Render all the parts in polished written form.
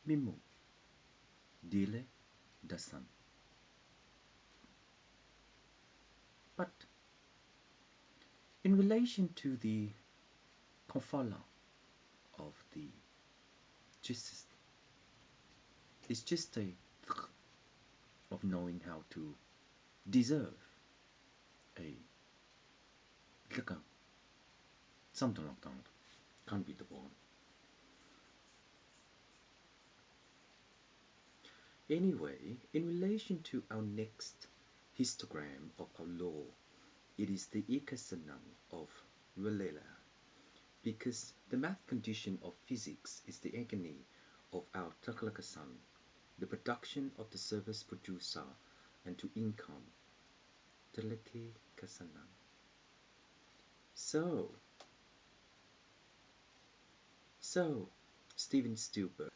Mimu, Dile, Dasan. But in relation to the kafala of the justice, it's just a of knowing how to deserve a something like that. Can't be the one. Anyway, in relation to our next histogram of our law, it is the ikasanan of Relela, because the math condition of physics is the agony of our takalakasan, the production of the service producer and to income, teleke kasanan. So, Steven Spielberg,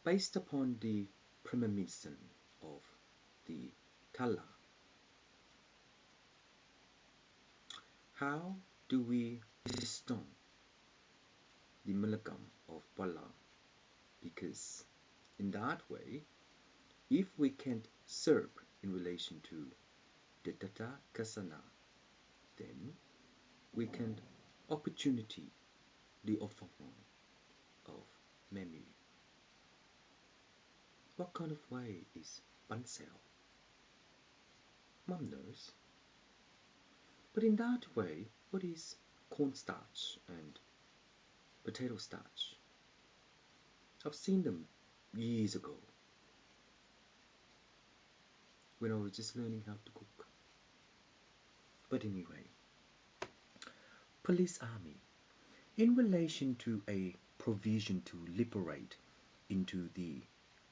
based upon the premise of the Tala, how do we distinguish the milligam of Bala? Because in that way, if we can serve in relation to the Tata Kasana, then we can opportunity the offer of memory. What kind of way is Bansel? Mom knows. But in that way, what is cornstarch and potato starch? I've seen them years ago when I was just learning how to cook. But anyway, police army. In relation to a provision to liberate into the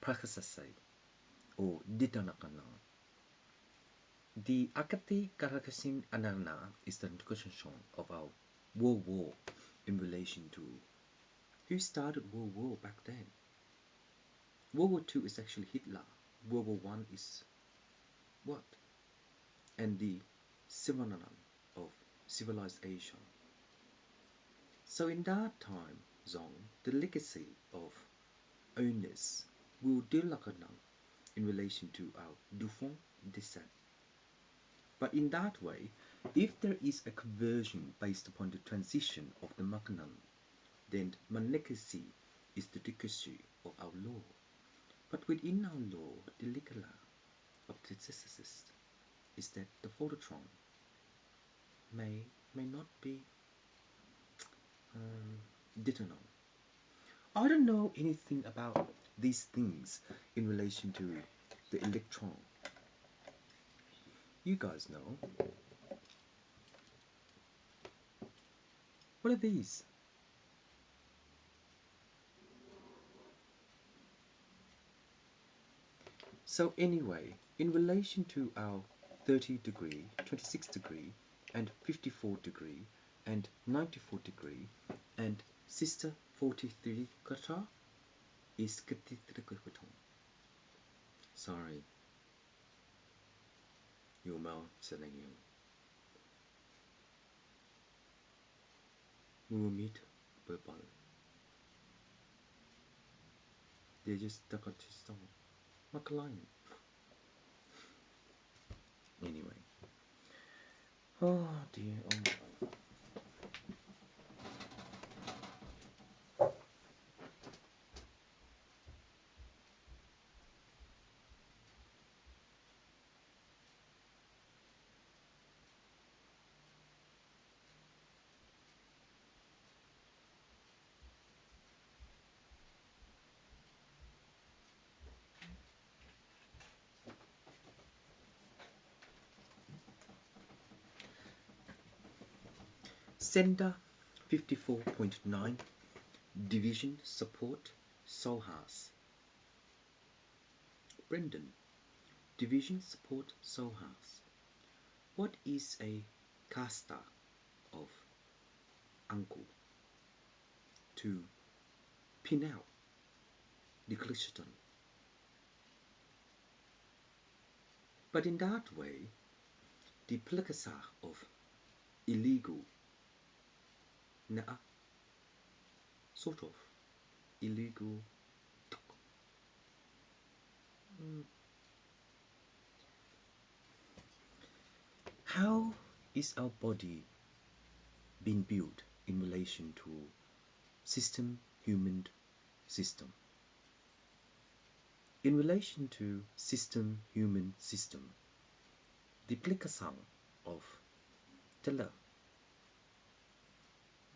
Prakasasai or Ditanakana, the Akati Karakasin Anana is the introduction of our World War in relation to who started World War back then. World War II is actually Hitler. World War I is what? And the Sivanan of civilized Asia. So in that time zone, the legacy of owners will deal in relation to our Dufon descent. But in that way, if there is a conversion based upon the transition of the Makanan, then legacy is the legacy of our law. But within our law, the legal of the physicist is that the phototron may not be detonant. I don't know anything about these things in relation to the electron. You guys know. What are these? So anyway, in relation to our 30 degree, 26 degree, and 54 degree, and 94 degree, and sister 43 kata is katitrikotong. Sorry. Your mouth telling you. We will meet purple. They just took out his stomach. My client. Anyway. Oh dear, oh my. Sender 54.9 Division Support Sohas. Brendan, Division Support Sohas. What is a casta of uncle to pin out the Clifton? But in that way, the plicasa of illegal, sort of illegal Mm, How is our body being built in relation to system, human system? In relation to system, human system, the plikasang of Tela.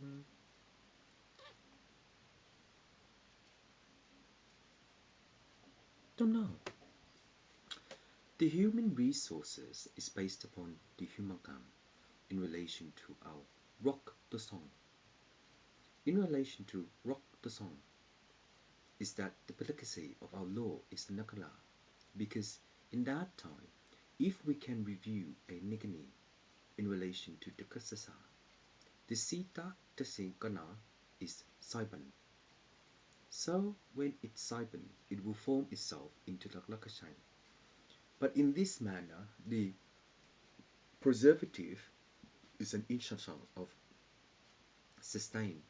Mm, don't know. The human resources is based upon the humankind in relation to our rock the song. In relation to rock the song is that the delicacy of our law is the nakala, because in that time, if we can review a nigani in relation to the kasasa, the sita tasinkana is saiban. So when it's saiban, it will form itself into laklakashan. But in this manner, the preservative is an instruction of sustain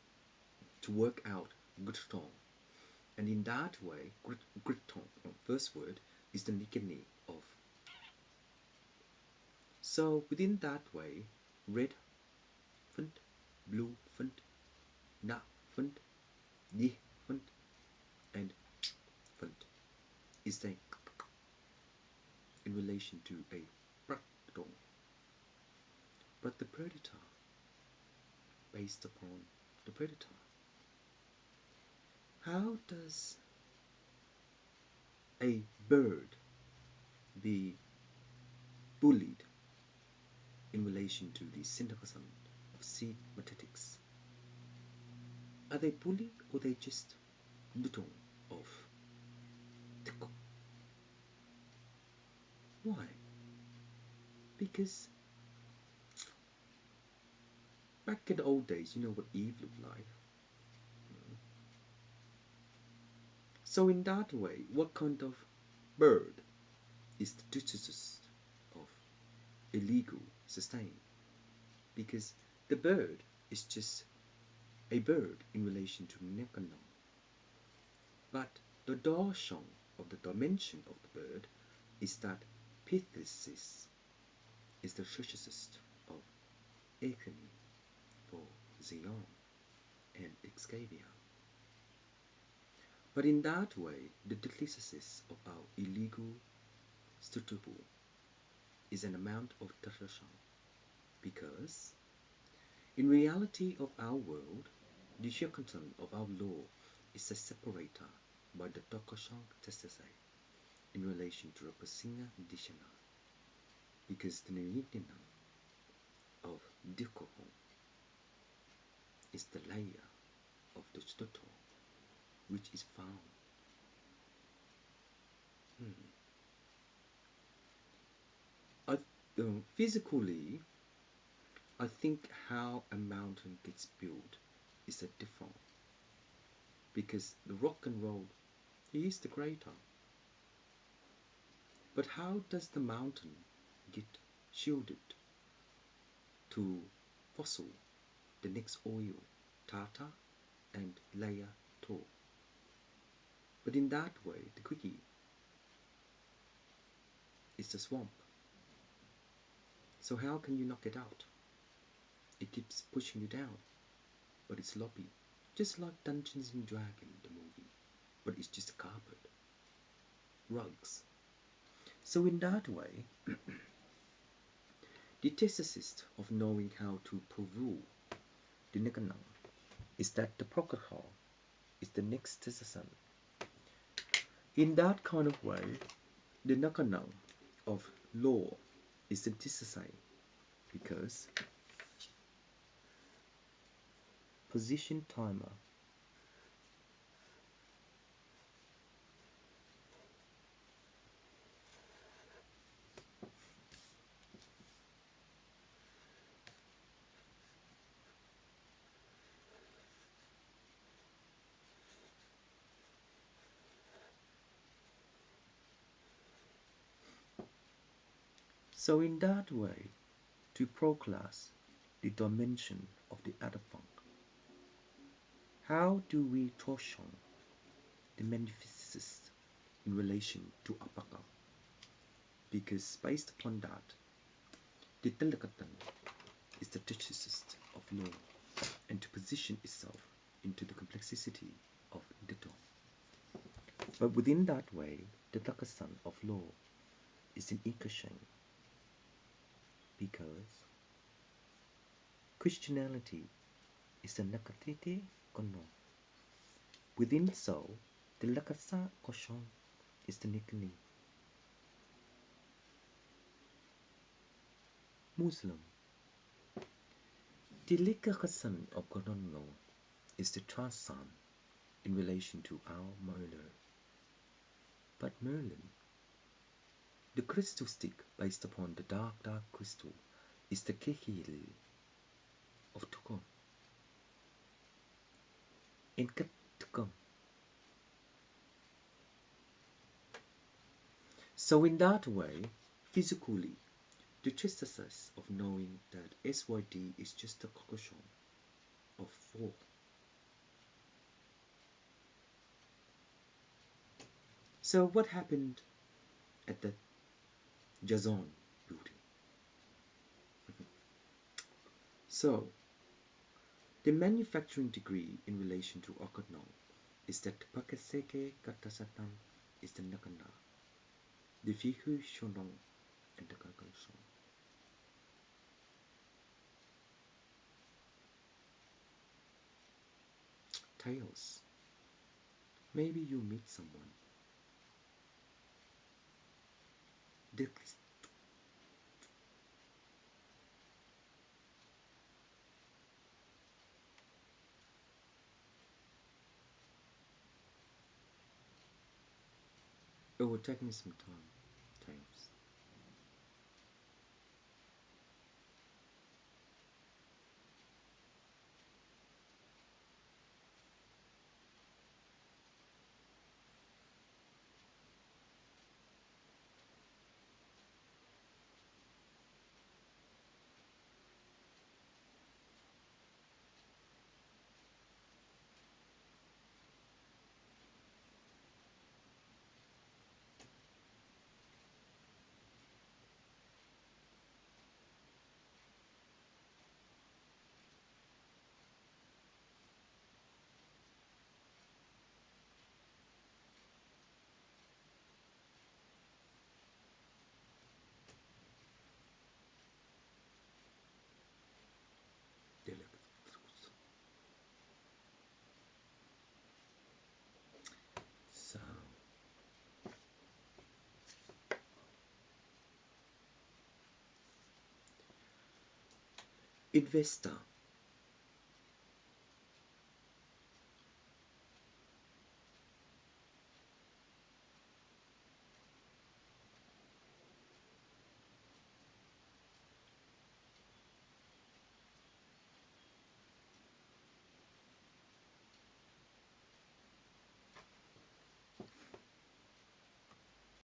to work out gritton. And in that way, gritton, first word, is the nickname of. So within that way, red font, blue font, na font, ni font, and font is the in relation to a gritton. But the predator, based upon the predator, how does a bird be bullied in relation to the syndicalism of seed mathematics? Are they bullied or they just little of tickle? Why? Because back in the old days, you know what Eve looked like. So in that way, what kind of bird is the antithesis of illegal sustain? Because the bird is just a bird in relation to Nekanon. But the darshan of the dimension of the bird is that Pithys is the physicist of Athene for Zion and Excavia. But in that way, the dialysis of our illegal stutable is an amount of darshan, because in reality of our world, the circumstance of our law is a separator by the Dokashan Testasai in relation to Rapasinga Dishana, because the Nirnitinam of Dikohon is the layer of the Stoto which is found. Physically, I think how a mountain gets built is a different, because the rock and roll, he is the creator. But how does the mountain get shielded to fossil the next oil, Tata and layer Tor? But in that way, the quickie is the swamp. So how can you knock it out? It keeps pushing you down, but it's sloppy. Just like Dungeons and Dragons, the movie, but it's just carpet, rugs. So in that way, the thesis of knowing how to prove the Nikanang is that the protocol is the next citizen. In that kind of way, the Nikanang of law is the citizen, because position timer. So in that way, to proclass the dimension of the other funk, how do we torsion the manifests in relation to apaka, because based upon that, the Telekatan is the technicist of law, and to position itself into the complexity of Dito. But within that way, the Takasan of law is an incursion, because Christianity is a nakatiti kono. Within so, the lakasa koshon is the nikni. Muslim. The likasan of konono is the trasan in relation to our Merlin. But Merlin, the crystal stick based upon the dark crystal, is the kehil of Tukon. In Tukon. So in that way, physically, the tristesse of knowing that SYD is just a cocoon of 4. So what happened at the Jazon building? So the manufacturing degree in relation to Okotno is that Pakaseke Katasatan is the Nakanda, the Fiku Shonong and the Kakalshon. Tales. Maybe you meet someone. It will take me some time. Tales. So investor